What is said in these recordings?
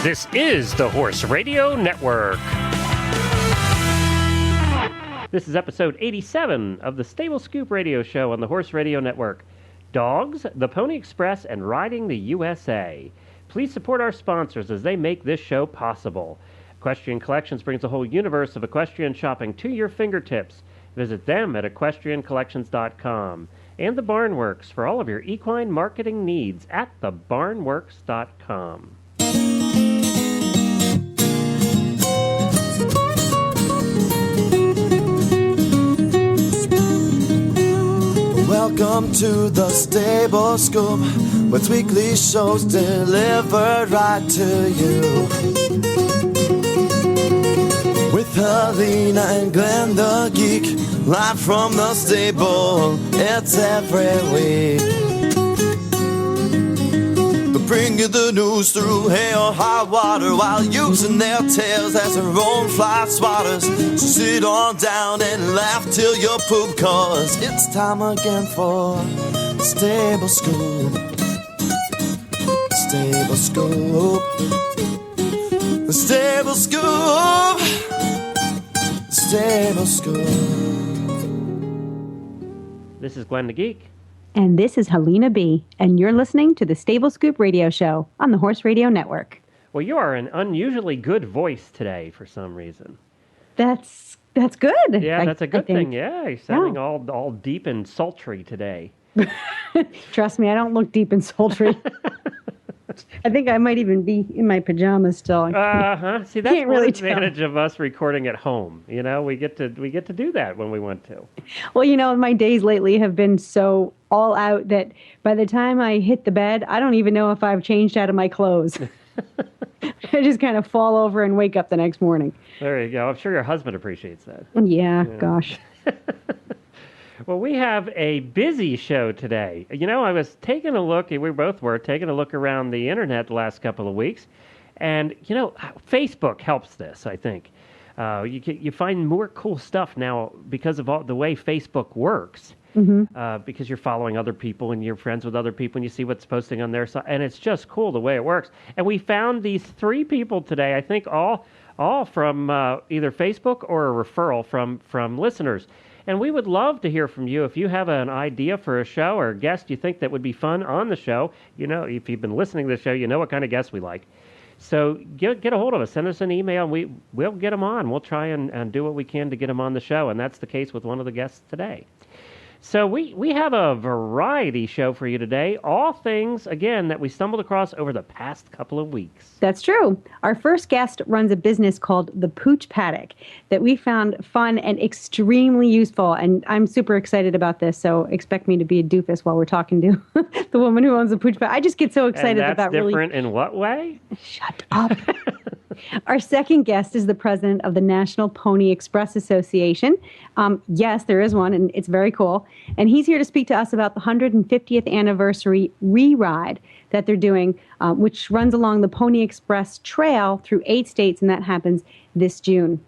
This is the Horse Radio Network. This is episode 87 of the Stable Scoop Radio Show on the Horse Radio Network. Dogs, the Pony Express, and Riding the USA. Please support our sponsors as they make this show possible. Equestrian Collections brings a whole universe of equestrian shopping to your fingertips. Visit them at equestriancollections.com. And the Barnworks for all of your equine marketing needs at thebarnworks.com. Welcome to the Stable Scoop, with weekly shows delivered right to you. With Helena and Glenn the Geek, live from the stable, it's every week. They bring you the news through hail or high water, while using their tails as their own fly swatters. So sit on down and laugh till you poop, cause it's time again for the Stable Scoop. Stable Scoop. The Stable Scoop. Stable Scoop. This is Glenn the Geek. And this is Helena B. And you're listening to the Stable Scoop Radio Show on the Horse Radio Network. Well, you are an unusually good voice today for some reason. That's good. Yeah, that's a good thing. Yeah, you're sounding all deep and sultry today. Trust me, I don't look deep and sultry. I think I might even be in my pajamas still. See, that's Can't one really advantage of us recording at home. You know, we get to do that when we want to. Well, you know, my days lately have been so all out that by the time I hit the bed, I don't even know if I've changed out of my clothes. I just kind of fall over and wake up the next morning. There you go. I'm sure your husband appreciates that. Yeah. Gosh. Well, we have a busy show today. You know, I was taking a look, we both were taking a look around the internet the last couple of weeks, and, you know, Facebook helps this, I think. You find more cool stuff now because of the way Facebook works, because you're following other people and you're friends with other people and you see what's posting on their side, and it's just cool the way it works. And we found these three people today, I think all from either Facebook or a referral from listeners. And we would love to hear from you if you have an idea for a show or a guest you think that would be fun on the show. You know, if you've been listening to the show, you know what kind of guests we like. So get a hold of us. Send us an email, and we'll get them on. We'll try and do what we can to get them on the show, and that's the case with one of the guests today. So we have a variety show for you today, all things, again, that we stumbled across over the past couple of weeks. That's true. Our first guest runs a business called the Pooch Paddock that we found fun and extremely useful, and I'm super excited about this, so expect me to be a doofus while we're talking to the woman who owns the Pooch Paddock. I just get so excited about really... And that's different in what way? Shut up. Our second guest is the president of the National Pony Express Association. Yes, there is one, and it's very cool. And he's here to speak to us about the 150th anniversary re-ride that they're doing, which runs along the Pony Express Trail through 8 states, and that happens this June.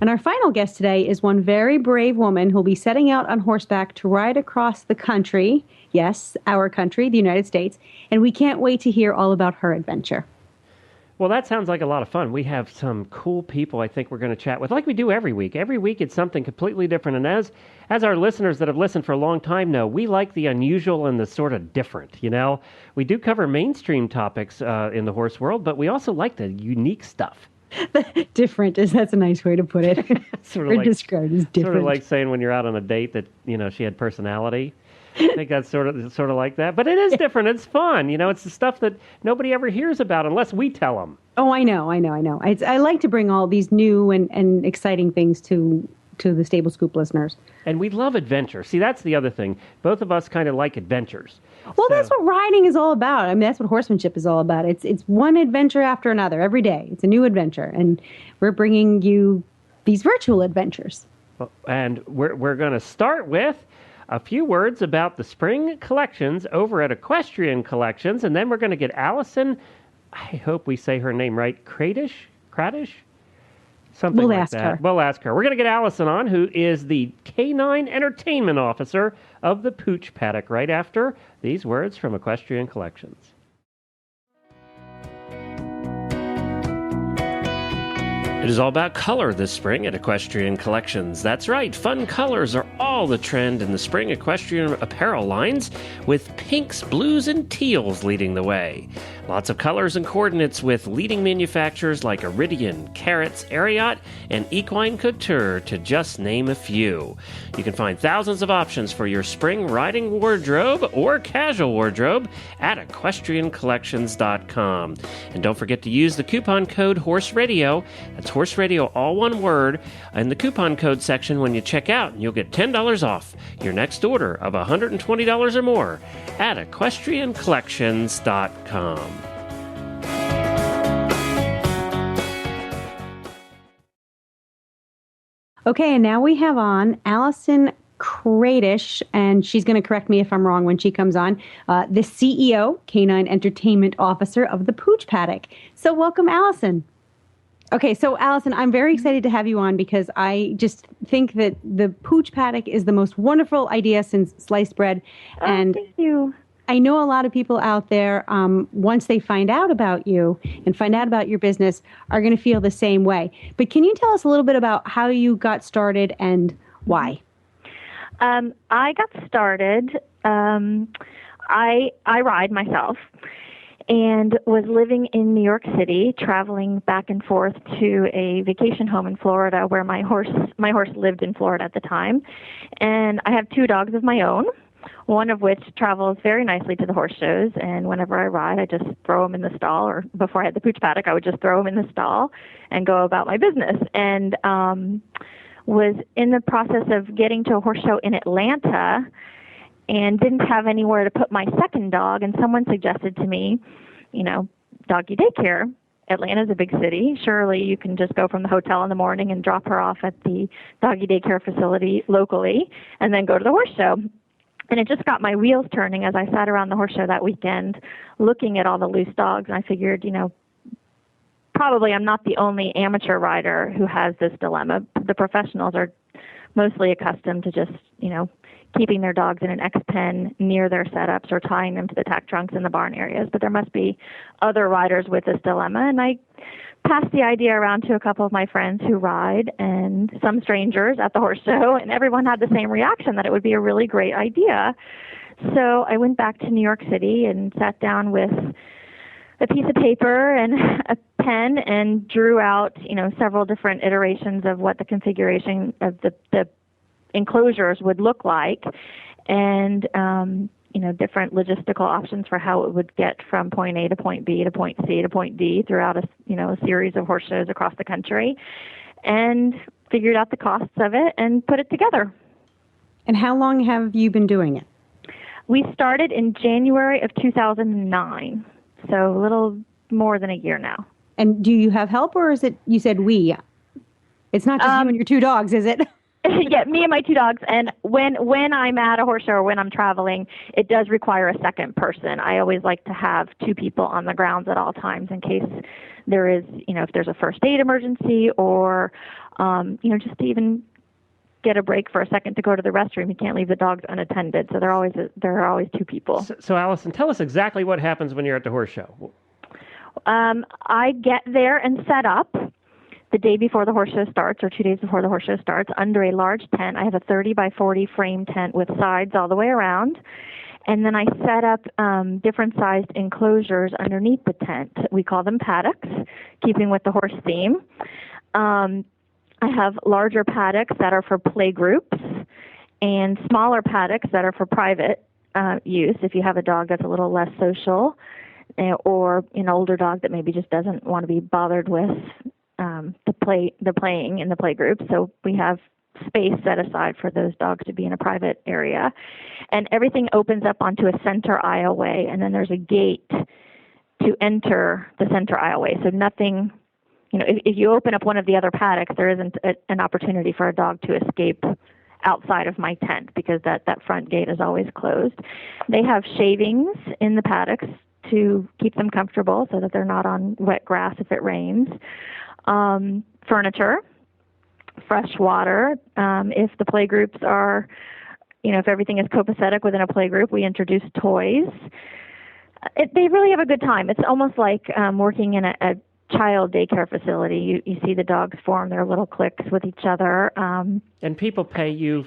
And our final guest today is one very brave woman who'll be setting out on horseback to ride across the country. Yes, our country, the United States. And we can't wait to hear all about her adventure. Well, that sounds like a lot of fun. We have some cool people I think we're going to chat with, like we do every week. Every week it's something completely different. And as our listeners that have listened for a long time know, we like the unusual and the sort of different, you know. We do cover mainstream topics in the horse world, but we also like the unique stuff. Different that's a nice way to put it. Sort of like, described as different. Sort of like saying when you're out on a date that, you know, she had personality. I think that's sort of like that. But it is different. It's fun. You know, it's the stuff that nobody ever hears about unless we tell them. Oh, I know. I like to bring all these new and exciting things to the Stable Scoop listeners. And we love adventure. See, that's the other thing. Both of us kind of like adventures. Well, that's what riding is all about. I mean, that's what horsemanship is all about. It's one adventure after another every day. It's a new adventure. And we're bringing you these virtual adventures. And we're going to start with a few words about the spring collections over at Equestrian Collections, and then we're going to get Allison, I hope we say her name right, Cradish? Something like that. We'll ask her. We're going to get Allison on, who is the Canine Entertainment Officer of the Pooch Paddock, right after these words from Equestrian Collections. It is all about color this spring at Equestrian Collections. That's right, fun colors are all the trend in the spring equestrian apparel lines, with pinks, blues, and teals leading the way. Lots of colors and coordinates with leading manufacturers like Iridian, Carrots, Ariat, and Equine Couture, to just name a few. You can find thousands of options for your spring riding wardrobe or casual wardrobe at equestriancollections.com. And don't forget to use the coupon code HORSERADIO. That's Horse Radio, all one word, in the coupon code section when you check out, and you'll get $10 off your next order of $120 or more at equestriancollections.com. Okay, and now we have on Allison Kradish, and she's going to correct me if I'm wrong when she comes on, the CEO, Canine Entertainment Officer of the Pooch Paddock. So welcome, Allison. Okay, so Allison, I'm very excited to have you on because I just think that the Pooch Paddock is the most wonderful idea since sliced bread. And thank you. I know a lot of people out there, once they find out about you and find out about your business, are going to feel the same way. But can you tell us a little bit about how you got started and why? I got started, I ride myself and was living in New York City, traveling back and forth to a vacation home in Florida where my horse lived in Florida at the time. And I have 2 dogs of my own, one of which travels very nicely to the horse shows. And whenever I ride, I just throw him in the stall, or before I had the Pooch Paddock, I would just throw him in the stall and go about my business. And was in the process of getting to a horse show in Atlanta and didn't have anywhere to put my second dog. And someone suggested to me, doggy daycare. Atlanta's a big city. Surely you can just go from the hotel in the morning and drop her off at the doggy daycare facility locally and then go to the horse show. And it just got my wheels turning as I sat around the horse show that weekend looking at all the loose dogs. And I figured, probably I'm not the only amateur rider who has this dilemma. The professionals are mostly accustomed to just, keeping their dogs in an X pen near their setups or tying them to the tack trunks in the barn areas. But there must be other riders with this dilemma. And I passed the idea around to a couple of my friends who ride and some strangers at the horse show, and everyone had the same reaction, that it would be a really great idea. So I went back to New York City and sat down with a piece of paper and a pen and drew out, several different iterations of what the configuration of the enclosures would look like, and different logistical options for how it would get from point A to point B to point C to point D throughout a series of horse shows across the country, and figured out the costs of it and put it together. And how long have you been doing it? We started in January of 2009, so a little more than a year now. And do you have help, or is it, you said we? It's not just you and your 2 dogs, is it? Yeah, me and my 2 dogs. And when I'm at a horse show or when I'm traveling, it does require a second person. I always like to have 2 people on the grounds at all times in case there is, if there's a first aid emergency, or, just to even get a break for a second to go to the restroom. You can't leave the dogs unattended. So there are always 2 people. So Allison, tell us exactly what happens when you're at the horse show. I get there and set up the day before the horse show starts, or 2 days before the horse show starts, under a large tent. I have a 30 by 40 frame tent with sides all the way around. And then I set up different sized enclosures underneath the tent. We call them paddocks, keeping with the horse theme. I have larger paddocks that are for play groups and smaller paddocks that are for private use if you have a dog that's a little less social, or an older dog that maybe just doesn't want to be bothered with the playing in the play group. So we have space set aside for those dogs to be in a private area. And everything opens up onto a center aisleway, and then there's a gate to enter the center aisleway. So nothing, if you open up one of the other paddocks, there isn't an opportunity for a dog to escape outside of my tent, because that front gate is always closed. They have shavings in the paddocks to keep them comfortable so that they're not on wet grass if it rains. Furniture, fresh water. If the play groups are, if everything is copacetic within a play group, we introduce toys. They really have a good time. It's almost like working in a child daycare facility. You see the dogs form their little cliques with each other. And people pay you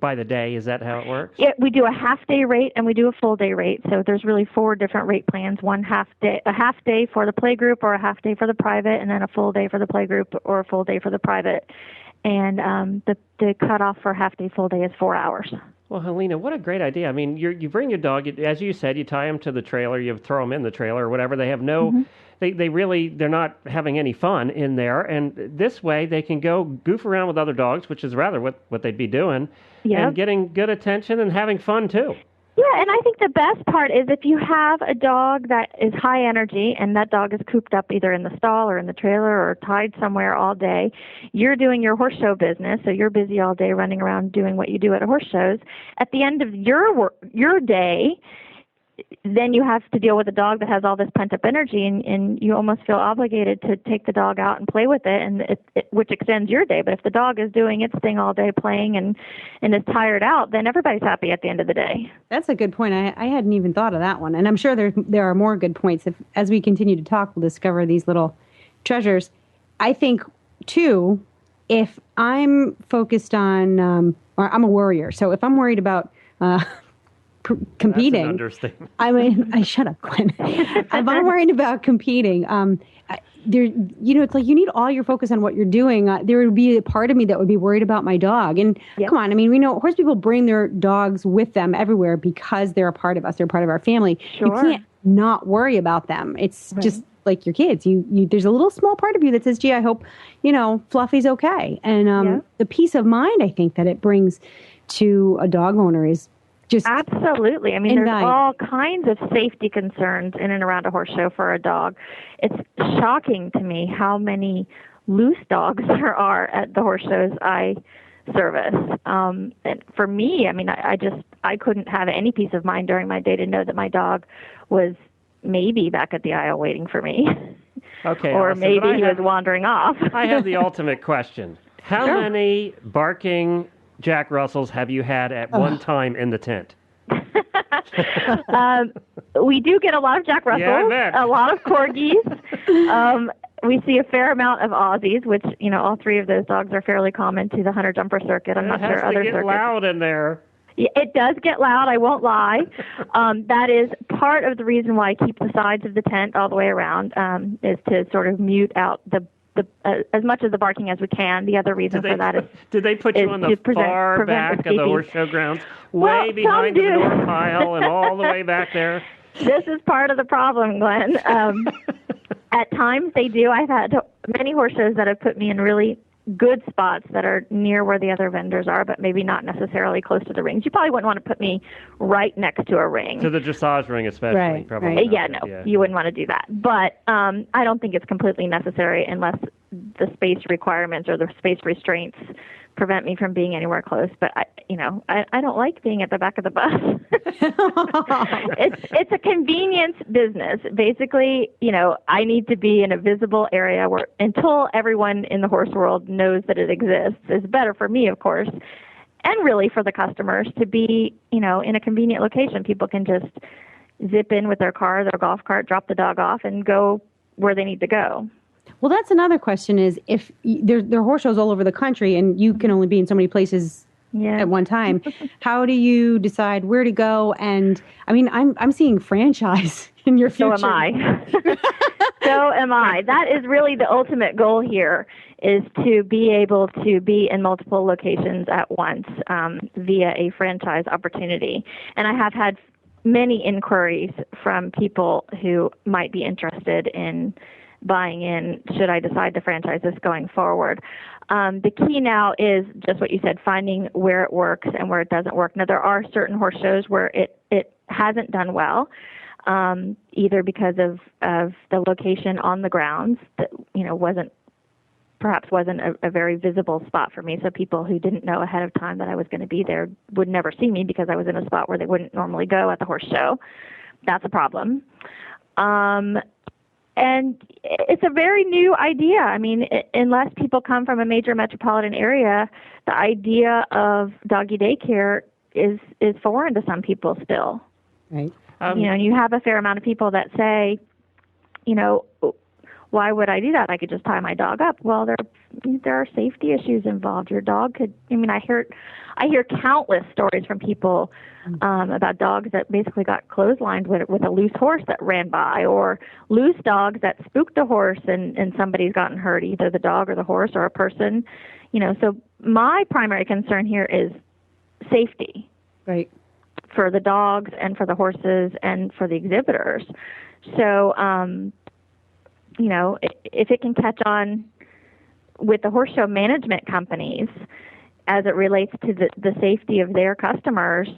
by the day. Is that how it works? We do a half-day rate and we do a full-day rate. So there's really 4 different rate plans: a half day for the play group, or a half day for the private, and then a full day for the play group or a full day for the private. And the cutoff for half-day, full day is 4 hours. Well, Helena, what a great idea. I mean, you bring your dog, as you said, you tie them to the trailer, you throw them in the trailer or whatever. They have no, they're not having any fun in there. And this way they can go goof around with other dogs, which is rather what they'd be doing, and getting good attention and having fun too. Yeah, and I think the best part is if you have a dog that is high energy and that dog is cooped up either in the stall or in the trailer or tied somewhere all day, you're doing your horse show business, so you're busy all day running around doing what you do at horse shows. At the end of your day, then you have to deal with a dog that has all this pent-up energy, and you almost feel obligated to take the dog out and play with it, and which extends your day. But if the dog is doing its thing all day playing and is tired out, then everybody's happy at the end of the day. That's a good point. I hadn't even thought of that one. And I'm sure there are more good points. As we continue to talk, we'll discover these little treasures. I think, too, if I'm focused on, or I'm a worrier, so if I'm worried about competing. That's an understatement. I mean, I shut up, Glenn. If I'm worried about competing, it's like you need all your focus on what you're doing. There would be a part of me that would be worried about my dog. And come on, I mean, we know horse people bring their dogs with them everywhere because they're a part of us. They're part of our family. Sure. You can't not worry about them. It's just like your kids. There's a little small part of you that says, gee, I hope, Fluffy's okay. And the peace of mind, I think, that it brings to a dog owner is just absolutely. I mean, there's all kinds of safety concerns in and around a horse show for a dog. It's shocking to me how many loose dogs there are at the horse shows I service. And for me, I mean, I couldn't have any peace of mind during my day to know that my dog was maybe back at the aisle waiting for me. Okay, or Allison, maybe he was wandering off. I have the ultimate question. How many barking Jack Russells have you had at one time in the tent? We do get a lot of Jack Russells, a lot of Corgis. We see a fair amount of Aussies, which, all 3 of those dogs are fairly common to the hunter-jumper circuit. I'm not sure other circuits. It has to get loud in there. It does get loud, I won't lie. That is part of the reason why I keep the sides of the tent all the way around, is to sort of mute out the as much of the barking as we can. The other reason for that is... Did they put you on the far back of the horse show grounds, way behind the manure pile and all the way back there? This is part of the problem, Glenn. At times they do. I've had many horse shows that have put me in really good spots that are near where the other vendors are, but maybe not necessarily close to the rings. You probably wouldn't want to put me right next to a ring. To the dressage ring especially. Right, probably. Right. Yeah, no, you wouldn't want to do that. But I don't think it's completely necessary unless the space requirements or the space restraints prevent me from being anywhere close. But I don't like being at the back of the bus. It's a convenience business. Basically, I need to be in a visible area where until everyone in the horse world knows that it exists. It's better for me, of course, and really for the customers to be, in a convenient location. People can just zip in with their car, their golf cart, drop the dog off, and go where they need to go. Well, that's another question is if there are horse shows all over the country and you can only be in so many places at one time, how do you decide where to go? And I mean, I'm seeing franchise in your future. So am I. So am I. That is really the ultimate goal here, is to be able to be in multiple locations at once via a franchise opportunity. And I have had many inquiries from people who might be interested in buying in should I decide to franchise this going forward. The key now is just what you said, finding where it works and where it doesn't work. Now, there are certain horse shows where it hasn't done well, either because of the location on the grounds that, wasn't a very visible spot for me. So people who didn't know ahead of time that I was going to be there would never see me because I was in a spot where they wouldn't normally go at the horse show. That's a problem. And it's a very new idea. I mean, unless people come from a major metropolitan area, the idea of doggy daycare is foreign to some people still. Right. You have a fair amount of people that say, why would I do that? I could just tie my dog up. Well, there are safety issues involved. Your dog could. I mean, I hear countless stories from people about dogs that basically got clotheslined with a loose horse that ran by, or loose dogs that spooked a horse and somebody's gotten hurt, either the dog or the horse or a person. So my primary concern here is safety. Right. For the dogs and for the horses and for the exhibitors. So, if it can catch on with the horse show management companies as it relates to the safety of their customers,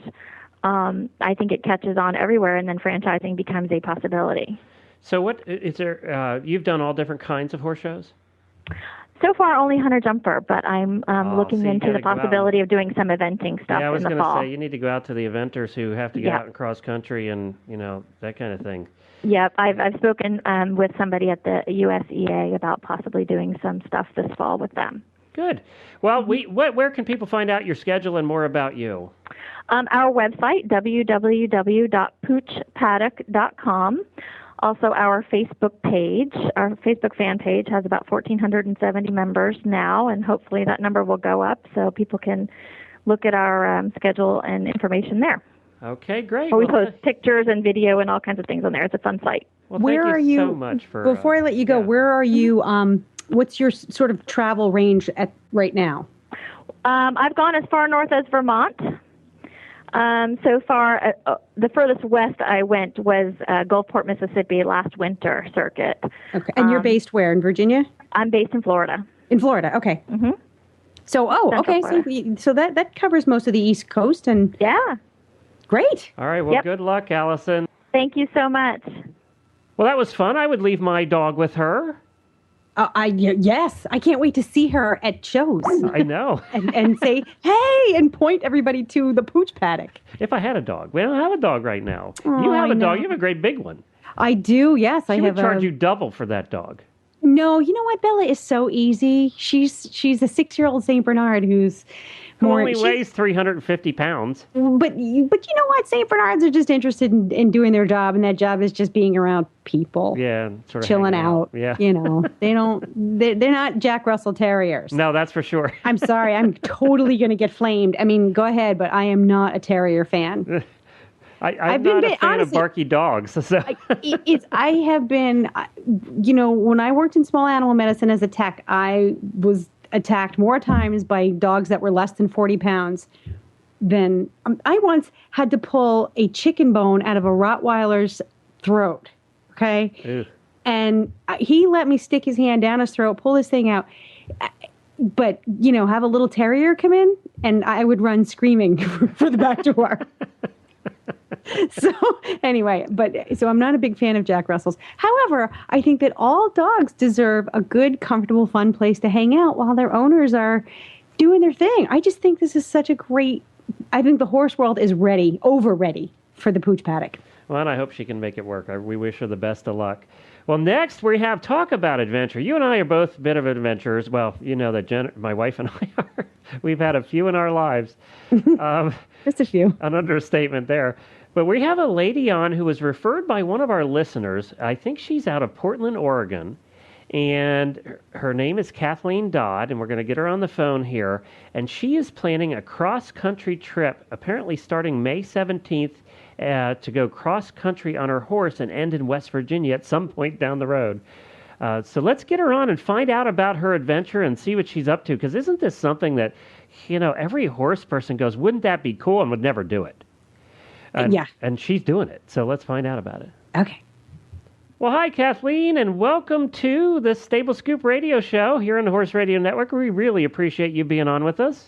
I think it catches on everywhere, and then franchising becomes a possibility. So what is there, you've done all different kinds of horse shows? So far, only Hunter Jumper, but I'm looking into the possibility of doing some eventing stuff in the fall. Yeah, I was going to say, you need to go out to the eventers who have to get out and cross country and, that kind of thing. Yep, I've spoken with somebody at the USEA about possibly doing some stuff this fall with them. Good. Well, where can people find out your schedule and more about you? Our website, www.poochpaddock.com. Also, our Facebook page, our Facebook fan page has about 1,470 members now, and hopefully that number will go up so people can look at our schedule and information there. Okay, great. We post pictures and video and all kinds of things on there. It's a fun site. Well, thank you so much for... Before I let you go, where are you, what's your sort of travel range at right now? I've gone as far north as Vermont. So far, the furthest west I went was Gulfport, Mississippi, last winter circuit. Okay, and you're based where, in Virginia? I'm based in Florida. In Florida, okay. Mm-hmm. So, okay, so that covers most of the East Coast, and great. All right, well, good luck, Allison. Thank you so much. Well, that was fun. I would leave my dog with her. Yes, I can't wait to see her at shows. I know. and say, hey, and point everybody to the pooch paddock. If I had a dog. We don't have a dog right now. Oh, you have a dog. know. You have a great big one. I do, yes. She would charge you double for that dog. No, you know what? Bella is so easy. She's a 6-year-old St. Bernard who's who only weighs 350 pounds. But you know what? St. Bernards are just interested in doing their job, and that job is just being around people. Yeah, sort of chilling out. Yeah. They're not Jack Russell Terriers. No, that's for sure. I'm sorry. I'm totally going to get flamed. I mean, go ahead, but I am not a terrier fan. I'm not a fan of barky dogs. So. I have been, when I worked in small animal medicine as a tech, I was attacked more times by dogs that were less than 40 pounds than I once had to pull a chicken bone out of a Rottweiler's throat. Okay. Ew. And he let me stick his hand down his throat, pull this thing out. But, have a little terrier come in and I would run screaming for the back door. So anyway, so I'm not a big fan of Jack Russells. However, I think that all dogs deserve a good, comfortable, fun place to hang out while their owners are doing their thing. I just think this is such a great, I think the horse world is over ready for the pooch paddock. Well, and I hope she can make it work. We wish her the best of luck. Well, next we have Talk About Adventure. You and I are both a bit of adventurers. Well, you know that my wife and I are. We've had a few in our lives. Just a few. An understatement there. But we have a lady on who was referred by one of our listeners. I think she's out of Portland, Oregon. And her name is Kathleen Dodd, and we're going to get her on the phone here. And she is planning a cross-country trip, apparently starting May 17th, to go cross-country on her horse and end in West Virginia at some point down the road. So let's get her on and find out about her adventure and see what she's up to. Because isn't this something that, every horse person goes, wouldn't that be cool, and would never do it? And she's doing it. So let's find out about it. Okay. Well, hi, Kathleen, and welcome to the Stable Scoop radio show here on the Horse Radio Network. We really appreciate you being on with us.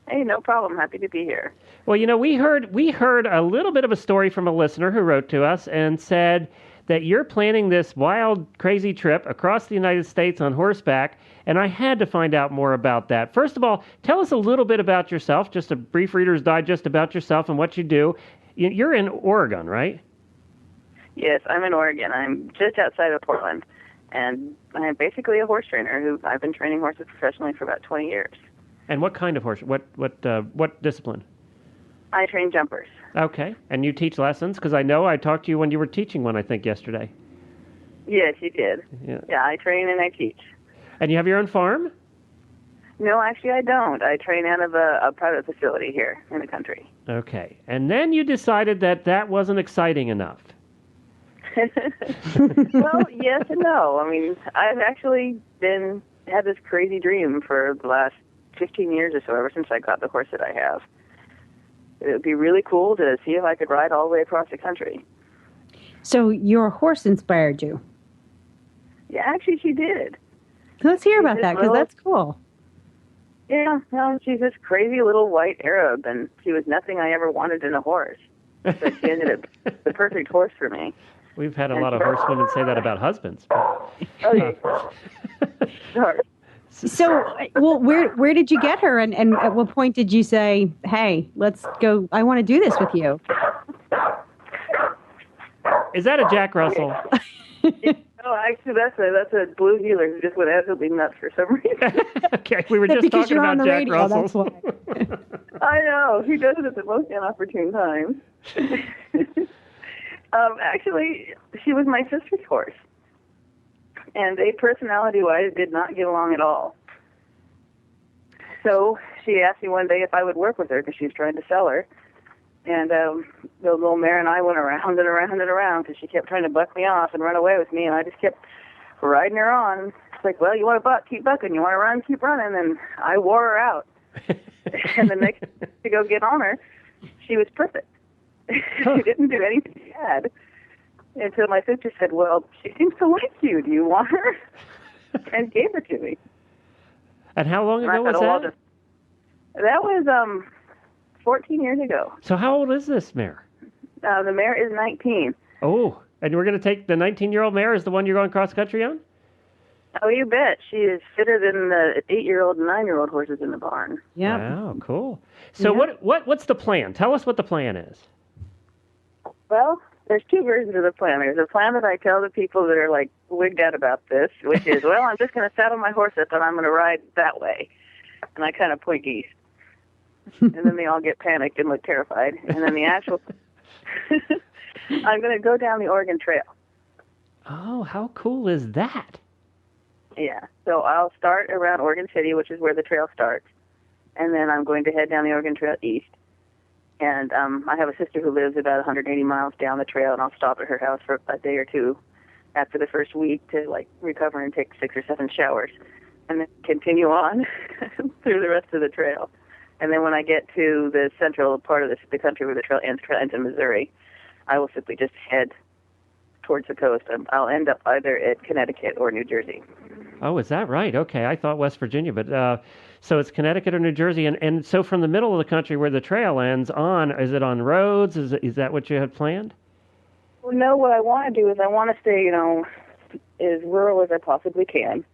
Hey, no problem. Happy to be here. Well, we heard a little bit of a story from a listener who wrote to us and said that you're planning this wild, crazy trip across the United States on horseback, and I had to find out more about that. First of all, tell us a little bit about yourself, just a brief Reader's Digest about yourself and what you do. You're in Oregon, right? Yes, I'm in Oregon. I'm just outside of Portland, and I'm basically a horse trainer I've been training horses professionally for about 20 years. And what kind of horse? What discipline? I train jumpers. Okay. And you teach lessons? Because I know I talked to you when you were teaching one, I think, yesterday. Yes, you did. Yeah, I train and I teach. And you have your own farm? No, actually, I don't. I train out of a private facility here in the country. Okay. And then you decided that wasn't exciting enough. Well, yes and no. I mean, I've actually had this crazy dream for the last 15 years or so, ever since I got the horse that I have. It would be really cool to see if I could ride all the way across the country. So your horse inspired you? Yeah, actually, she did. Let's hear about that, because that's cool. Yeah, well, she's this crazy little white Arab, and she was nothing I ever wanted in a horse. But she ended up the perfect horse for me. We've had a lot of horsewomen say that about husbands. Okay. Sorry. So, well, where did you get her, and at what point did you say, hey, let's go, I want to do this with you? Is that a Jack Russell? No, actually, that's a blue healer who just went absolutely nuts for some reason. Okay, we were just talking about Jack radio, Russell. I know. He does it at the most inopportune times. Actually, she was my sister's horse. And they, personality-wise, did not get along at all. So she asked me one day if I would work with her because she was trying to sell her. And the little mare and I went around and around and around because she kept trying to buck me off and run away with me. And I just kept riding her on. It's like, well, you want to buck, keep bucking. You want to run, keep running. And I wore her out. And the next to go get on her, she was perfect. She didn't do anything bad. Until my sister said, well, she seems to like you. Do you want her? And gave her to me. And how long ago was that? That was 14 years ago. So how old is this mare? The mare is 19. Oh, and we're going to take the 19-year-old mare is the one you're going cross-country on? Oh, you bet. She is fitter than the 8-year-old and 9-year-old horses in the barn. Yeah. Wow, cool. So what's the plan? Tell us what the plan is. Well, there's two versions of the plan. There's a plan that I tell the people that are like wigged out about this, which is, well, I'm just going to saddle my horse up and I'm going to ride that way. And I kind of point east. And then they all get panicked and look terrified. And then the actual, I'm going to go down the Oregon Trail. Oh, how cool is that? Yeah. So I'll start around Oregon City, which is where the trail starts. And then I'm going to head down the Oregon Trail east. And I have a sister who lives about 180 miles down the trail, and I'll stop at her house for a day or two after the first week to like recover and take 6 or 7 showers, and then continue on through the rest of the trail. And then when I get to the central part of the country where the trail ends in Missouri, I will simply just head towards the coast. I'll end up either at Connecticut or New Jersey. Oh, is that right? Okay, I thought West Virginia, but so it's Connecticut or New Jersey, and so from the middle of the country where the trail ends on, is it on roads? Is that what you had planned? Well, no, what I want to do is I want to stay, as rural as I possibly can,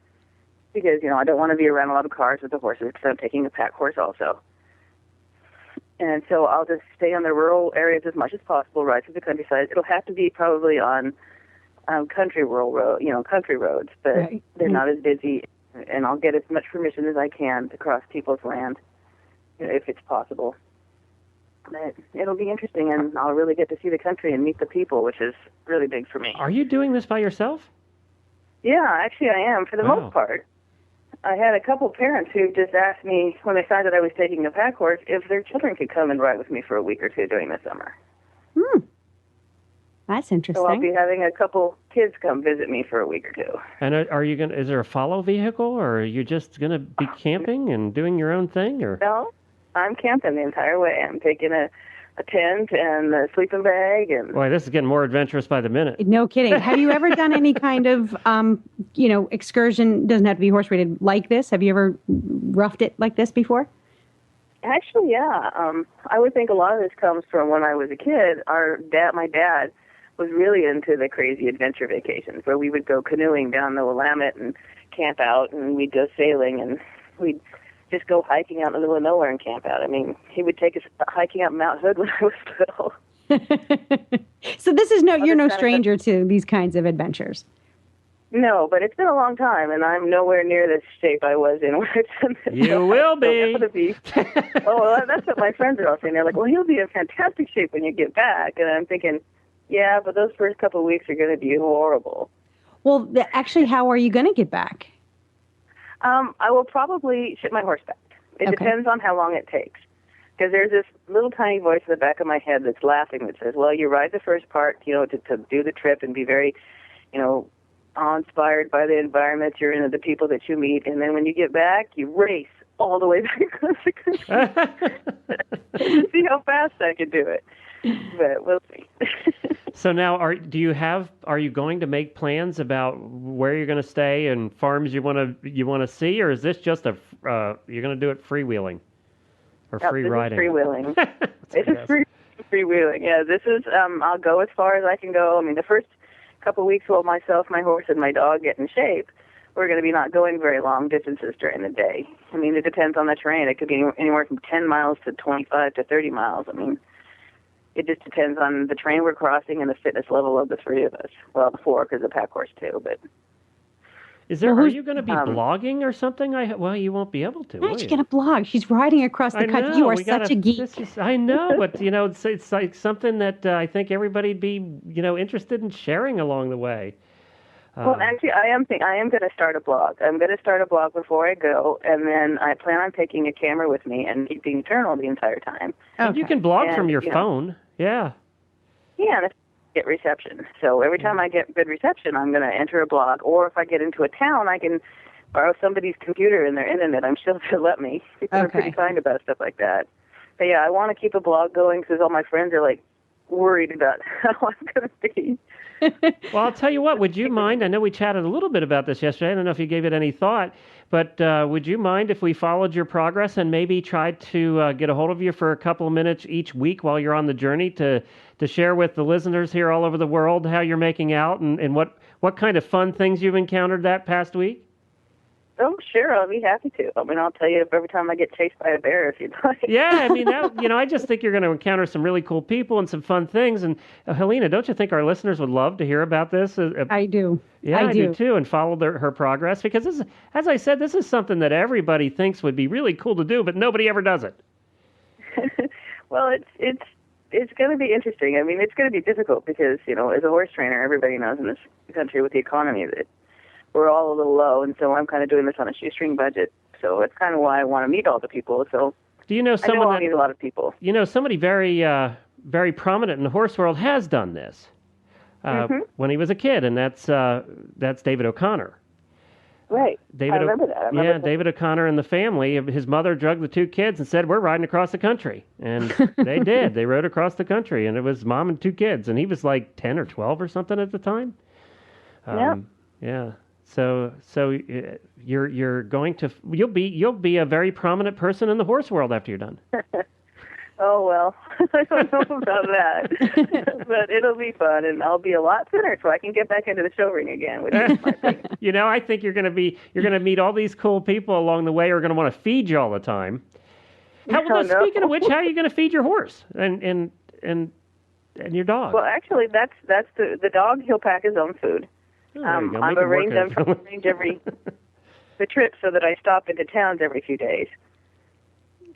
because, I don't want to be around a lot of cars with the horses because I'm taking a pack horse also. And so I'll just stay on the rural areas as much as possible, ride through the countryside. It'll have to be probably on country roads, but they're not as busy. And I'll get as much permission as I can to cross people's land, if it's possible. But it'll be interesting, and I'll really get to see the country and meet the people, which is really big for me. Are you doing this by yourself? Yeah, actually I am, for the most part. I had a couple parents who just asked me, when they found that I was taking a pack horse, if their children could come and ride with me for a week or two during the summer. That's interesting. So I'll be having a couple kids come visit me for a week or two. And are you is there a follow vehicle, or are you just going to be camping and doing your own thing? Or no, I'm camping the entire way. I'm taking a tent and a sleeping bag. And boy, this is getting more adventurous by the minute. No kidding. Have you ever done any kind of, excursion, doesn't have to be horse-rated, like this? Have you ever roughed it like this before? Actually, yeah. I would think a lot of this comes from when I was a kid. My dad was really into the crazy adventure vacations where we would go canoeing down the Willamette and camp out, and we'd go sailing, and we'd just go hiking out in the middle of nowhere and camp out. I mean, he would take us hiking up Mount Hood when I was little. So this is you're no stranger to these kinds of adventures. No, but it's been a long time, and I'm nowhere near the shape I was in when I did this. You will be. Oh, that's what my friends are all saying. They're like, well, he'll be in fantastic shape when you get back. And I'm thinking, yeah, but those first couple of weeks are going to be horrible. Well, actually, how are you going to get back? I will probably ship my horse back. It Okay. depends on how long it takes. Because there's this little tiny voice in the back of my head that's laughing that says, well, you ride the first part, to do the trip and be very, awe-inspired by the environment you're in and the people that you meet. And then when you get back, you race all the way back across the country. See how fast I can do it. But we'll see. So now, are you going to make plans about where you're going to stay and farms you want to see, or is this just you're going to do it freewheeling or free riding? This is freewheeling. This is freewheeling. Yeah, this is. I'll go as far as I can go. I mean, the first couple of weeks while myself, my horse, and my dog get in shape, we're going to be not going very long distances during the day. I mean, it depends on the terrain. It could be anywhere from 10 miles to 25 to 30 miles. I mean, it just depends on the terrain we're crossing and the fitness level of the three of us. Well, the four, because the pack horse too. But are you going to be blogging or something? Well, you won't be able to. How'd you get a blog? She's riding across the country. You are such a geek. I know, but it's like something that I think everybody'd be interested in sharing along the way. Well, actually, I am going to start a blog. I'm going to start a blog before I go, and then I plan on taking a camera with me and keeping journal the entire time. Okay. You can blog from your phone. Yeah. Yeah, and if I get reception. So every time I get good reception, I'm going to enter a blog. Or if I get into a town, I can borrow somebody's computer and their internet. I'm sure they'll let me. People are pretty kind about stuff like that. But yeah, I want to keep a blog going because all my friends are like worried about how I'm going to be. Well, I'll tell you what, would you mind, I know we chatted a little bit about this yesterday, I don't know if you gave it any thought, but would you mind if we followed your progress and maybe tried to get a hold of you for a couple of minutes each week while you're on the journey to share with the listeners here all over the world how you're making out and what kind of fun things you've encountered that past week? Oh, sure, I'll be happy to. I mean, I'll tell you every time I get chased by a bear if you'd like. Yeah, I mean, I just think you're going to encounter some really cool people and some fun things. And Helena, don't you think our listeners would love to hear about this? I do. Yeah, I do too, and follow her progress because this, as I said, this is something that everybody thinks would be really cool to do, but nobody ever does it. Well, it's going to be interesting. I mean, it's going to be difficult because as a horse trainer, everybody knows in this country with the economy that we're all a little low, and so I'm kind of doing this on a shoestring budget. So it's kind of why I want to meet all the people. So do you know someone I meet a lot of people? Somebody very, very prominent in the horse world has done this when he was a kid, and that's David O'Connor. Right. I remember that. David O'Connor and the family. His mother drugged the two kids and said, "We're riding across the country," and they did. They rode across the country, and it was mom and two kids, and he was like 10 or 12 or something at the time. Yeah. So you're going to you'll be a very prominent person in the horse world after you're done. Oh well, I don't know about that, but it'll be fun, and I'll be a lot thinner, so I can get back into the show ring again. Which is my thing. I think you're going to meet all these cool people along the way who are going to want to feed you all the time. Speaking of which, how are you going to feed your horse and your dog? Well, actually, that's the dog. He'll pack his own food. I've arranged them to arrange the trip so that I stop into towns every few days.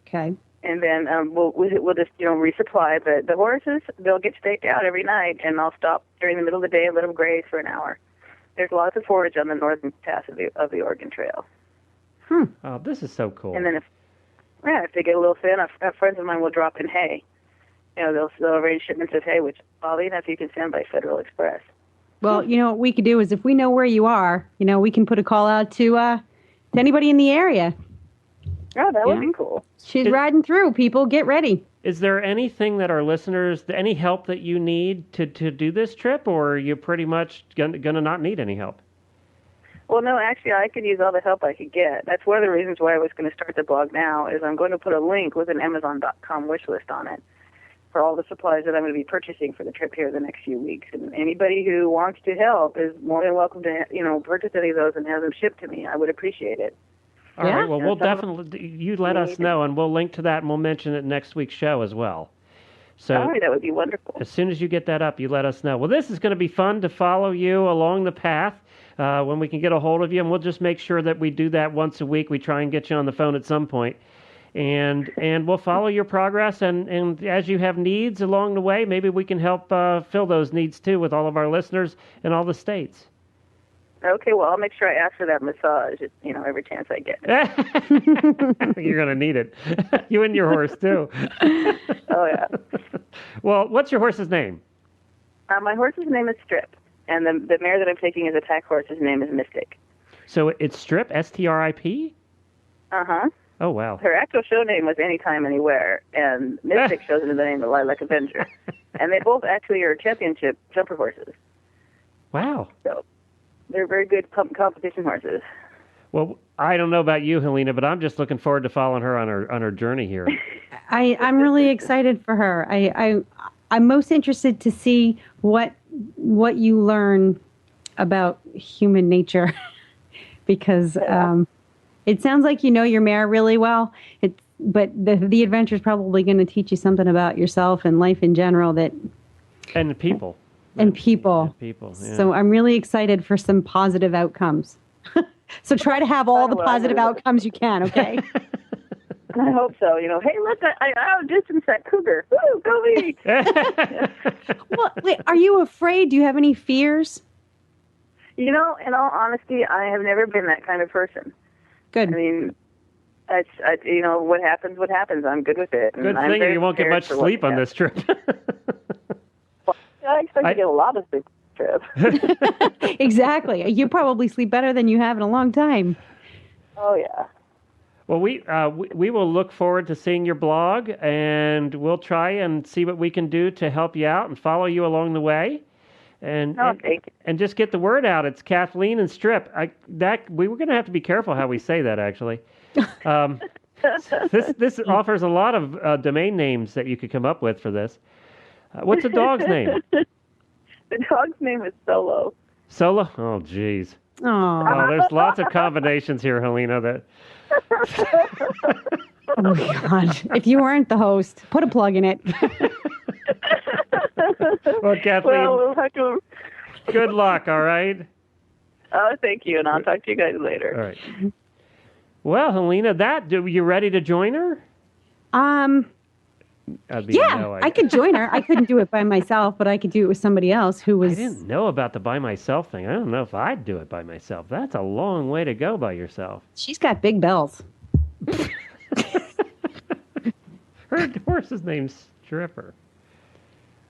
Okay. And then we'll just resupply the horses. They'll get staked out every night, and I'll stop during the middle of the day and let them graze for an hour. There's lots of forage on the northern pass of the Oregon Trail. Oh, this is so cool. And then if they get a little thin, friends of mine will drop in hay. They'll arrange shipments of hay, which oddly enough you can send by Federal Express. Well, what we could do is if we know where you are, we can put a call out to anybody in the area. Oh, that would be cool. She's riding through. People, get ready. Is there anything that our listeners, any help that you need to do this trip, or are you pretty much going to not need any help? Well, no, actually, I could use all the help I could get. That's one of the reasons why I was going to start the blog now, is I'm going to put a link with an Amazon.com wish list on it for all the supplies that I'm going to be purchasing for the trip here the next few weeks. And anybody who wants to help is more than welcome to, purchase any of those and have them shipped to me. I would appreciate it. All right. Well, we'll definitely, you let us know, and we'll link to that, and we'll mention it next week's show as well. So all right, that would be wonderful. As soon as you get that up, you let us know. Well, this is going to be fun to follow you along the path when we can get a hold of you, and we'll just make sure that we do that once a week. We try and get you on the phone at some point. And we'll follow your progress, and as you have needs along the way, maybe we can help fill those needs too with all of our listeners in all the states. Okay, well, I'll make sure I ask for that massage, every chance I get. You're going to need it. You and your horse, too. Oh, yeah. Well, what's your horse's name? My horse's name is Strip, and the mare that I'm taking as a pack horse, his name is Mystic. So it's Strip, S-T-R-I-P? Uh-huh. Oh, wow. Her actual show name was Anytime, Anywhere, and Mystic shows under the name of Lilac Avenger. And they both actually are championship jumper horses. Wow. So they're very good competition horses. Well, I don't know about you, Helena, but I'm just looking forward to following her on her journey here. I'm really excited for her. I'm most interested to see what you learn about human nature because it sounds like you know your mare really well. But the adventure is probably going to teach you something about yourself and life in general And people. And people. Yeah. So I'm really excited for some positive outcomes. So try to have all the positive outcomes you can, okay? I hope so. Hey, look, I outdistanced that cougar. Woo, go me! Well, wait, are you afraid? Do you have any fears? In all honesty, I have never been that kind of person. Good. I mean, what happens. I'm good with it. Good thing you won't get much sleep on this trip. I expect to get a lot of sleep on this trip. Exactly. You probably sleep better than you have in a long time. Oh, yeah. Well, we will look forward to seeing your blog, and we'll try and see what we can do to help you out and follow you along the way. And just get the word out. It's Kathleen and Strip. We were going to have to be careful how we say that, actually. This offers a lot of domain names that you could come up with for this. What's the dog's name? The dog's name is Solo. Solo? Oh, jeez. Oh, there's lots of combinations here, Helena. That. Oh my God! If you weren't the host, put a plug in it. Well, Kathleen. We'll have to. Good luck. All right. Oh, thank you, and I'll talk to you guys later. All right. Well, Helena, you ready to join her? I could join her. I couldn't do it by myself, but I could do it with somebody else who was. I didn't know about the by myself thing. I don't know if I'd do it by myself. That's a long way to go by yourself. She's got big bells. Her horse's name's Stripper.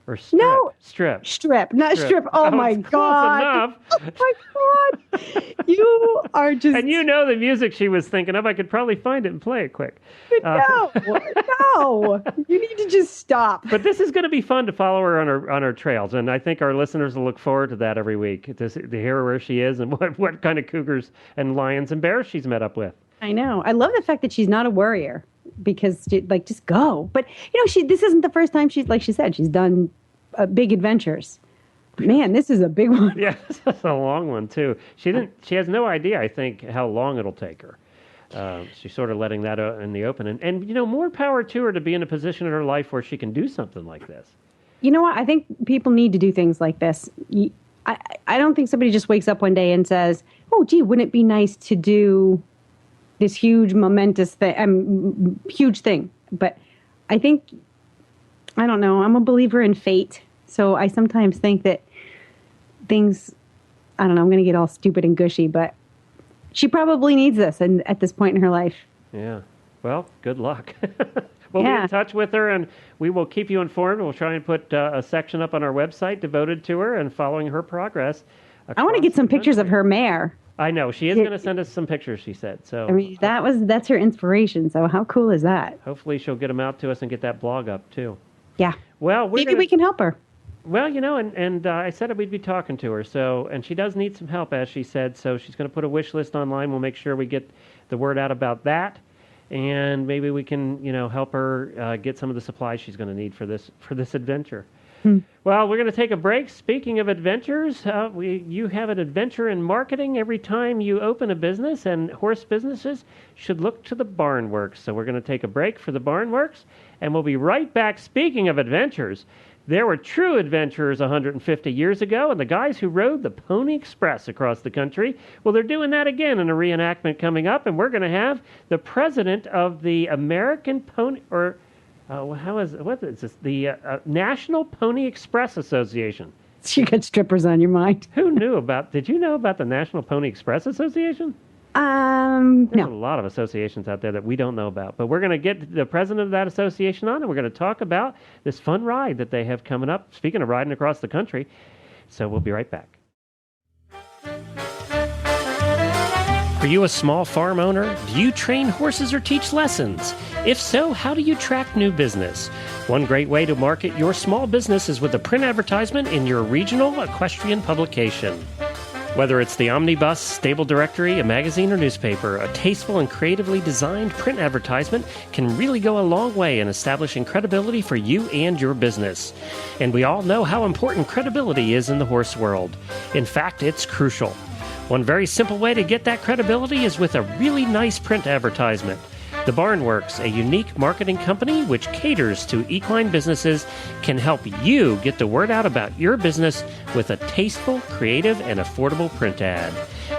Or Strip. No. Strip. Not Strip. Oh, my Close God. enough. Oh, my God. You are just. And you know the music she was thinking of. I could probably find it and play it quick. No. You need to just stop. But this is going to be fun to follow her on her trails. And I think our listeners will look forward to that every week, to hear where she is and what kind of cougars and lions and bears she's met up with. I know. I love the fact that she's not a worrier because, just go. But, this isn't the first time like she said, she's done big adventures. Man, this is a big one. Yeah, this is a long one, too. She has no idea, I think, how long it'll take her. She's sort of letting that in the open. And more power to her to be in a position in her life where she can do something like this. You know what? I think people need to do things like this. I don't think somebody just wakes up one day and says, oh, gee, wouldn't it be nice to do this huge, momentous thing, huge thing. But I think, I don't know, I'm a believer in fate. So I sometimes think that things, I don't know, I'm going to get all stupid and gushy, but she probably needs this at this point in her life. Yeah. Well, good luck. We'll be in touch with her, and we will keep you informed. We'll try and put a section up on our website devoted to her and following her progress. I want to get some pictures of her mare. I know. She is going to send us some pictures, she said. So I mean, that's her inspiration. So how cool is that? Hopefully she'll get them out to us and get that blog up, too. Yeah. Well, maybe we can help her. Well, and I said we'd be talking to her. So, and she does need some help, as she said. So she's going to put a wish list online. We'll make sure we get the word out about that. And maybe we can, help her get some of the supplies she's going to need for this adventure. Well, we're going to take a break. Speaking of adventures, you have an adventure in marketing every time you open a business, and horse businesses should look to the Barn Works. So we're going to take a break for the Barn Works, and we'll be right back. Speaking of adventures, there were true adventurers 150 years ago, and the guys who rode the Pony Express across the country, well, they're doing that again in a reenactment coming up, and we're going to have the president of the American Pony, what is this? The National Pony Express Association. You got strippers on your mind. Did you know about the National Pony Express Association? There's a No. lot of associations out there that we don't know about. But we're going to get the president of that association on, and we're going to talk about this fun ride that they have coming up. Speaking of riding across the country. So we'll be right back. Are you a small farm owner? Do you train horses or teach lessons? If so, how do you track new business? One great way to market your small business is with a print advertisement in your regional equestrian publication. Whether it's the omnibus, stable directory, a magazine, or newspaper, a tasteful and creatively designed print advertisement can really go a long way in establishing credibility for you and your business. And we all know how important credibility is in the horse world. In fact, it's crucial. One very simple way to get that credibility is with a really nice print advertisement. The Barnworks, a unique marketing company which caters to equine businesses, can help you get the word out about your business with a tasteful, creative, and affordable print ad.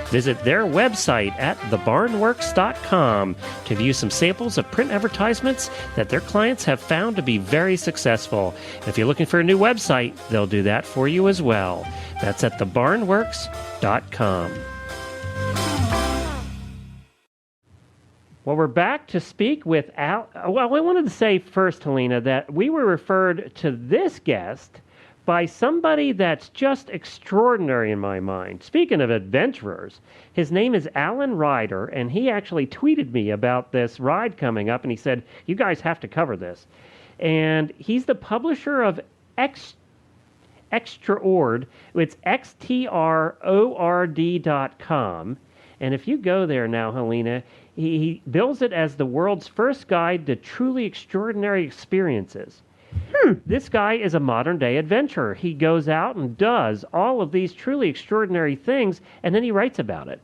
Visit their website at thebarnworks.com to view some samples of print advertisements that their clients have found to be very successful. If you're looking for a new website, they'll do that for you as well. That's at thebarnworks.com. Well, we're back to speak with Al. Well, I wanted to say first, Helena, that we were referred to this guest by somebody that's just extraordinary in my mind. Speaking of adventurers, his name is Alan Ryder, and he actually tweeted me about this ride coming up, and he said, you guys have to cover this. And he's the publisher of Extraord. It's xtrord.com. And if you go there now, Helena, he bills it as the world's first guide to truly extraordinary experiences. This guy is a modern-day adventurer. He goes out and does all of these truly extraordinary things, and then he writes about it.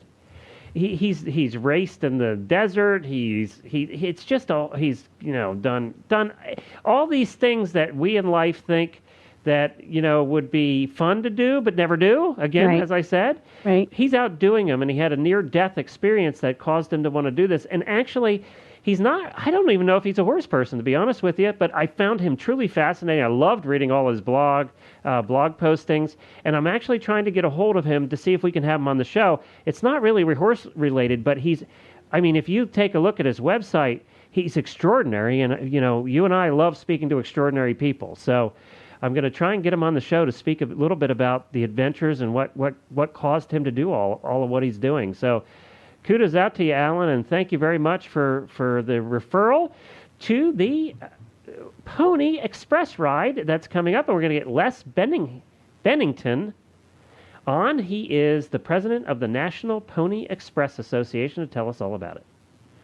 He's raced in the desert. He's done all these things that we in life think that would be fun to do but never do. Again, Right. as I said, Right. he's out doing them, and he had a near-death experience that caused him to want to do this. And actually, he's not. I don't even know if he's a horse person, to be honest with you. But I found him truly fascinating. I loved reading all his blog postings, and I'm actually trying to get a hold of him to see if we can have him on the show. It's not really horse related, but if you take a look at his website, he's extraordinary, and you and I love speaking to extraordinary people. So I'm going to try and get him on the show to speak a little bit about the adventures and what caused him to do all of what he's doing. So kudos out to you, Alan, and thank you very much for the referral to the Pony Express ride that's coming up. And we're going to get Les Bennington on. He is the president of the National Pony Express Association to tell us all about it.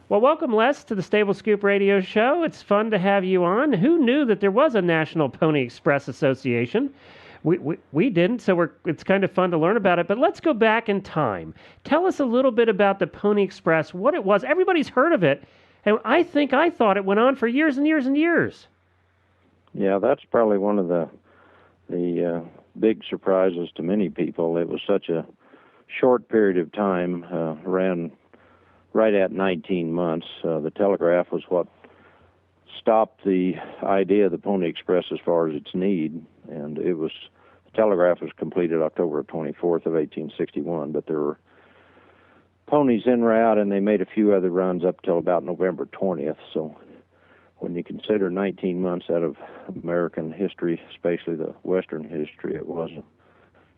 Well, welcome, Les, to the Stable Scoop Radio Show. It's fun to have you on. Who knew that there was a National Pony Express Association? We didn't, so it's kind of fun to learn about it. But let's go back in time. Tell us a little bit about the Pony Express, what it was. Everybody's heard of it, and I thought it went on for years and years and years. Yeah, that's probably one of the big surprises to many people. It was such a short period of time, ran right at 19 months. The Telegraph was what stopped the idea of the Pony Express as far as its need, and the Telegraph was completed October 24th of 1861, but there were ponies en route, and they made a few other runs up till about November 20th. So when you consider 19 months out of American history, especially the Western history, it was an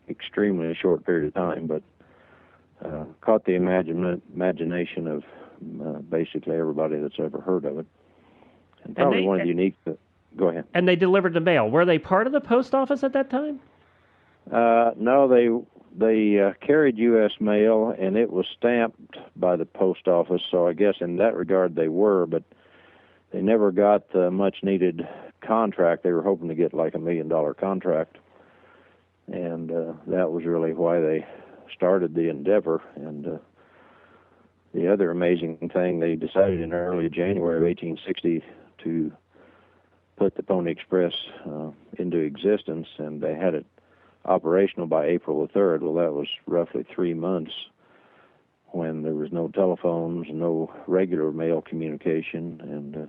extremely short period of time, but caught the imagination of basically everybody that's ever heard of it. And probably one of the unique... Go ahead. And they delivered the mail. Were they part of the post office at that time? No, they carried U.S. mail, and it was stamped by the post office, so I guess in that regard they were, but they never got the much-needed contract. They were hoping to get like $1 million contract, and that was really why they started the endeavor. And the other amazing thing, they decided in early January of 1860 to put the Pony Express into existence, and they had it operational by April the 3rd. Well, that was roughly 3 months when there was no telephones, no regular mail communication, and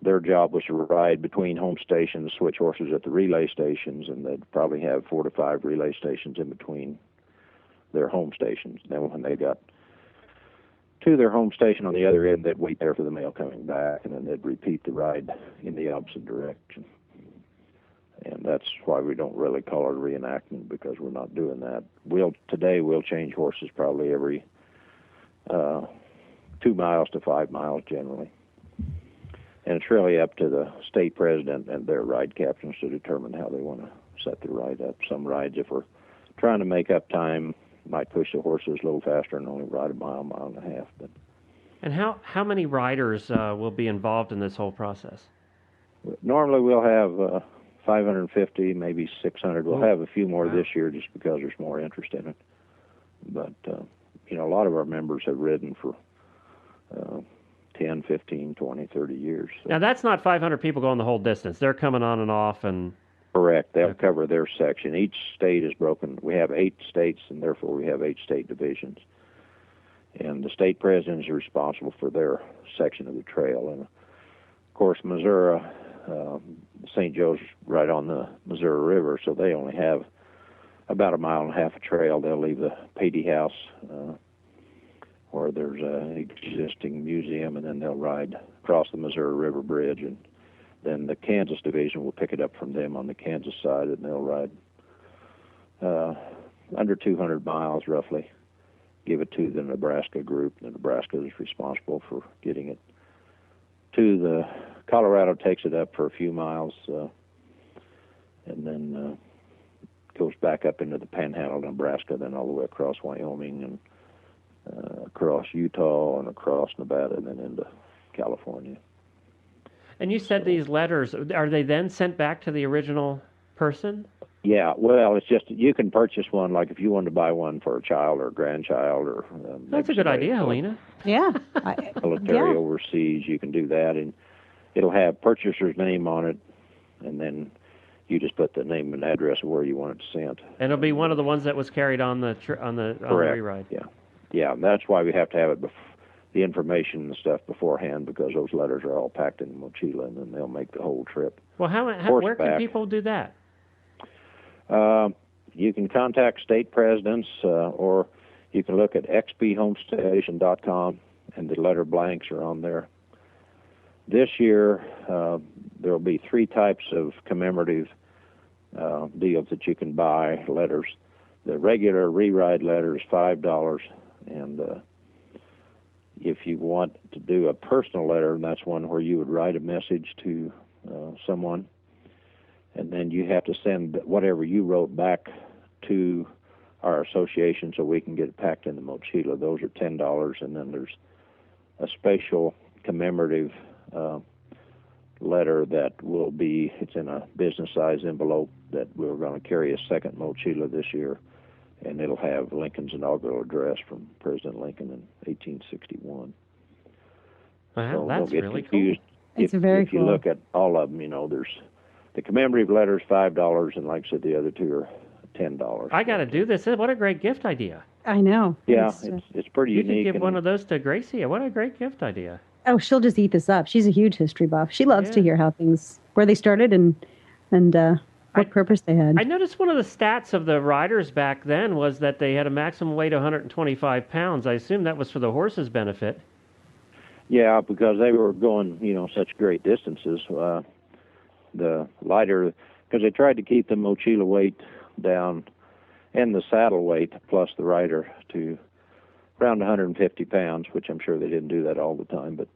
their job was to ride between home stations, switch horses at the relay stations, and they'd probably have 4 to 5 relay stations in between their home stations. Then when they got to their home station on the other end, they'd wait there for the mail coming back, and then they'd repeat the ride in the opposite direction. And that's why we don't really call it a reenactment, because we're not doing that. Today we'll change horses probably every 2 miles to 5 miles generally. And it's really up to the state president and their ride captains to determine how they want to set the ride up. Some rides, if we're trying to make up time, might push the horses a little faster and only ride a mile, mile and a half. But And how many riders will be involved in this whole process? normally we'll have 550, maybe 600. We'll have a few more this year just because there's more interest in it. But, a lot of our members have ridden for 10, 15, 20, 30 years. So. Now, that's not 500 people going the whole distance. They're coming on and off and... Correct. They'll cover their section. Each state is broken. We have 8 states, and therefore we have 8 state divisions. And the state presidents are responsible for their section of the trail. And, of course, Missouri, St. Joe's right on the Missouri River, so they only have about a mile and a half of trail. They'll leave the Patey House where there's an existing museum, and then they'll ride across the Missouri River Bridge, and then the Kansas division will pick it up from them on the Kansas side, and they'll ride under 200 miles roughly, give it to the Nebraska group. The Nebraska is responsible for getting it to the Colorado, takes it up for a few miles, and then goes back up into the Panhandle of Nebraska, then all the way across Wyoming and across Utah and across Nevada, and then into California. And you said these letters, are they then sent back to the original person? Yeah, well, it's just you can purchase one, like if you wanted to buy one for a child or a grandchild or... That's a good idea, Helena. Yeah. Military overseas, you can do that, and it'll have purchaser's name on it, and then you just put the name and address of where you want it sent. And it'll be one of the ones that was carried on the re-ride. Yeah, that's why we have to have it the information and stuff beforehand, because those letters are all packed in the mochila, and then they'll make the whole trip. Well, where can people do that? You can contact state presidents, or you can look at xphomestation.com, and the letter blanks are on there. This year, there will be 3 types of commemorative deals that you can buy, letters. The regular re-ride letter is $5, and if you want to do a personal letter, and that's one where you would write a message to someone, and then you have to send whatever you wrote back to our association so we can get it packed in the mochila. Those are $10, and then there's a special commemorative letter that will be, it's in a business-size envelope that we're going to carry a second mochila this year, and it'll have Lincoln's inaugural address from President Lincoln in 1861. Wow, so that's get really confused. cool. It's very if cool. you look at all of them, there's the commemorative letters $5, and like I said, the other 2 are $10. I got to do this. What a great gift idea. I know. Yeah, it's pretty You unique. could give one of those to Gracie. What a great gift idea. Oh, she'll just eat this up. She's a huge history buff. She loves to hear where they started and what purpose they had. I noticed one of the stats of the riders back then was that they had a maximum weight of 125 pounds. I assume that was for the horses' benefit. Yeah, because they were going, such great distances. The lighter, because they tried to keep the mochila weight down and the saddle weight plus the rider to around 150 pounds, which I'm sure they didn't do that all the time. But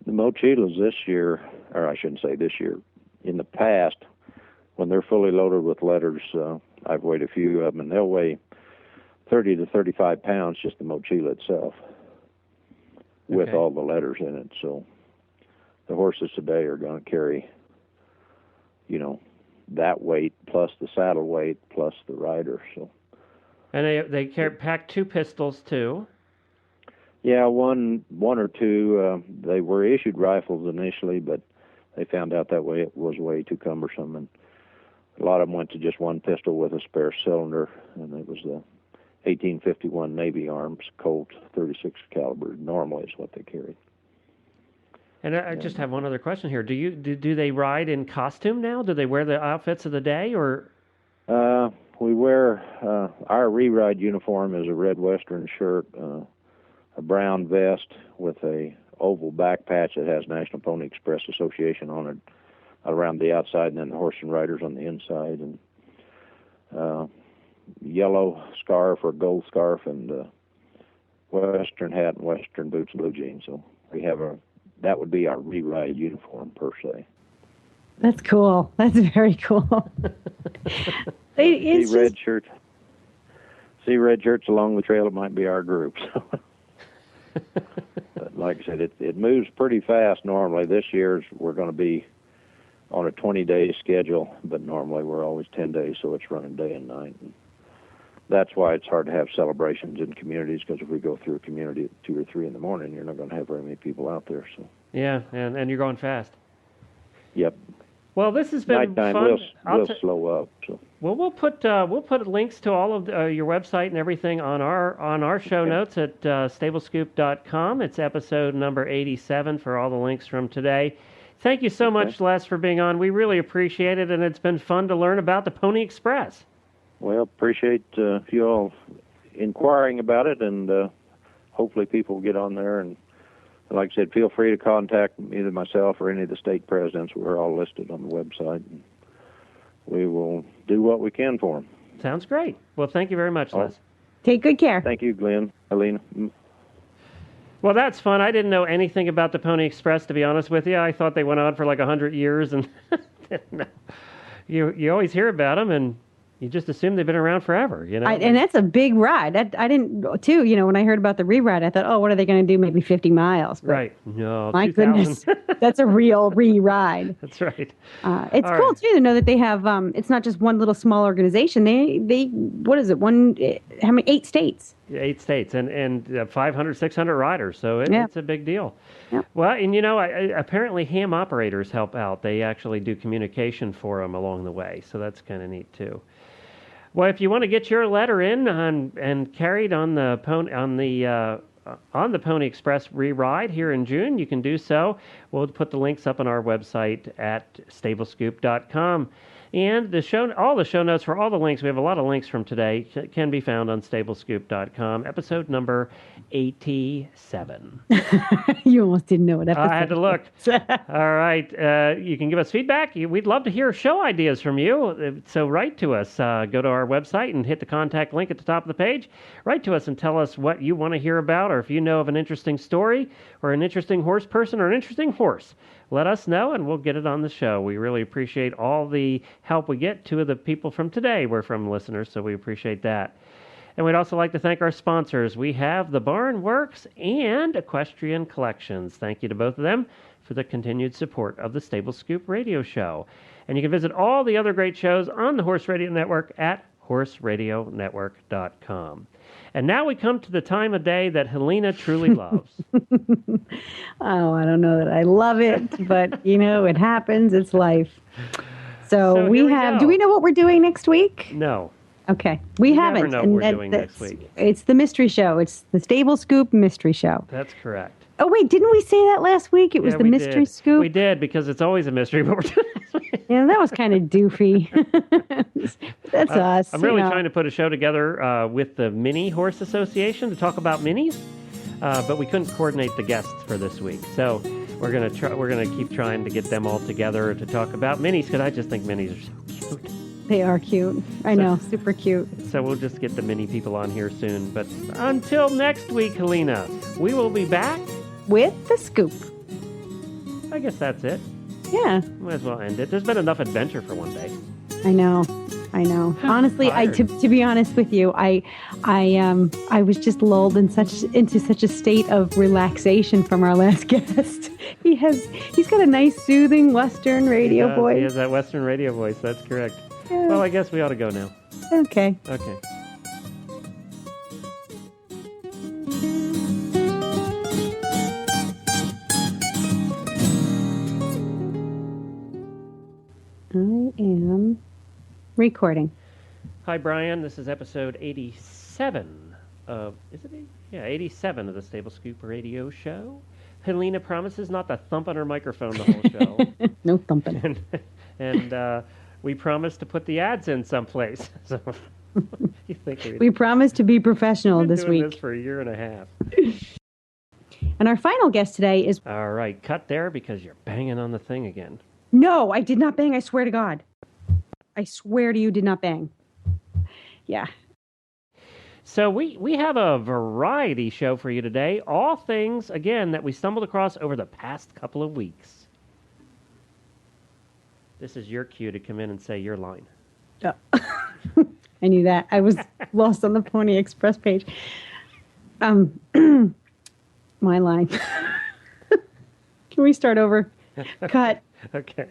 the mochilas this year, or I shouldn't say this year, in the past, when they're fully loaded with letters, I've weighed a few of them, and they'll weigh 30 to 35 pounds, just the mochila itself, with all the letters in it. So the horses today are going to carry, that weight plus the saddle weight plus the rider. So. And they pack 2 pistols too. Yeah, one or two. They were issued rifles initially, but they found out that way it was way too cumbersome, and a lot of them went to just one pistol with a spare cylinder, and it was the 1851 Navy Arms Colt 36 caliber. Normally, is what they carried. And I just have one other question here. Do they ride in costume now? Do they wear the outfits of the day, or? We wear our re-ride uniform is a red Western shirt, a brown vest with a oval back patch that has National Pony Express Association on it around the outside, and then the horse and riders on the inside, and yellow scarf or gold scarf, and Western hat and Western boots and blue jeans. So we have that would be our re-ride uniform per se. That's cool. That's very cool. Red shirts. See red shirts along the trail. It might be our group. So. But like I said, it moves pretty fast normally. This year we're going to be on a 20-day schedule, but normally we're always 10 days, so it's running day and night. And that's why it's hard to have celebrations in communities, because if we go through a community at 2 or 3 in the morning, you're not going to have very many people out there. So. Yeah, and you're going fast. Yep. Well, this has been nighttime fun. We'll slow up. So. Well, we'll put links to all of your website and everything on our show notes at stablescoop.com. It's episode number 87 for all the links from today. Thank you so much, Les, for being on. We really appreciate it, and it's been fun to learn about the Pony Express. Well, appreciate you all inquiring about it, and hopefully people will get on there. And like I said, feel free to contact either myself or any of the state presidents. We're all listed on the website, and we will do what we can for them. Sounds great. Well, thank you very much, Les. Take good care. Thank you, Glenn, Helena. Well, that's fun. I didn't know anything about the Pony Express, to be honest with you. I thought they went on for like 100 years, and you always hear about them, and you just assume they've been around forever, you know. And that's a big ride. I didn't, too. You know, when I heard about the re-ride, I thought, oh, what are they going to do? Maybe 50 miles. But right. No, my 2000. goodness, that's a real re-ride. That's right. It's All cool right. too to know that they have. It's not just one little small organization. They what is it? How many? 8 states. 8 states and 500, 600 riders. So it's a big deal. Yeah. Well, and you know, apparently ham operators help out. They actually do communication for them along the way. So that's kind of neat too. Well, if you want to get your letter in and carried on the Pony Express re-ride here in June, you can do so. We'll put the links up on our website at stablescoop.com. And all the show notes for all the links, we have a lot of links from today, can be found on stablescoop.com, episode number 87. You almost didn't know what episode. I had to look. All right. You can give us feedback. We'd love to hear show ideas from you. So write to us. Go to our website and hit the contact link at the top of the page. Write to us and tell us what you want to hear about, or if you know of an interesting story or an interesting horse person or an interesting horse. Let us know, and we'll get it on the show. We really appreciate all the help we get. 2 of the people from today were from listeners, so we appreciate that. And we'd also like to thank our sponsors. We have The Barn Works and Equestrian Collections. Thank you to both of them for the continued support of the Stable Scoop radio show. And you can visit all the other great shows on the Horse Radio Network at horseradionetwork.com. And now we come to the time of day that Helena truly loves. Oh, I don't know that I love it, but, you know, it happens. It's life. So we have, do we know what we're doing next week? No. Okay. We haven't. Never know what we're doing next week. It's the mystery show. It's the Stable Scoop Mystery Show. That's correct. Oh, wait, didn't we say that last week? It was the Mystery Scoop? We did, because it's always a mystery, but we're doing this week. Yeah, that was kind of doofy. That's us. I'm really trying to put a show together with the Mini Horse Association to talk about minis, but we couldn't coordinate the guests for this week. So we're gonna keep trying to get them all together to talk about minis, because I just think minis are so cute. They are cute. I know, super cute. So we'll just get the mini people on here soon. But until next week, Helena, we will be back with the scoop. I guess that's it. Yeah. Might as well end it. There's been enough adventure for one day. I know. Honestly, to be honest with you, I was just lulled into such a state of relaxation from our last guest. He's got a nice, soothing Western radio voice. He has that Western radio voice. That's correct. Yeah. Well, I guess we ought to go now. Okay. Okay. I am recording. Hi, Brian. This is episode 87 of, 87 of the Stable Scoop Radio Show. Helena promises not to thump on her microphone the whole show. No thumping. And we promise to put the ads in someplace. So you think We promise to be professional we've been this doing week. this for a year and a half. And our final guest today is... All right, cut there because you're banging on the thing again. No, I did not bang. I swear to God. I swear to you, did not bang. Yeah. So we have a variety show for you today. All things, again, that we stumbled across over the past couple of weeks. This is your cue to come in and say your line. I knew that. I was lost on the Pony Express page. My line. Can we start over? Cut. Okay.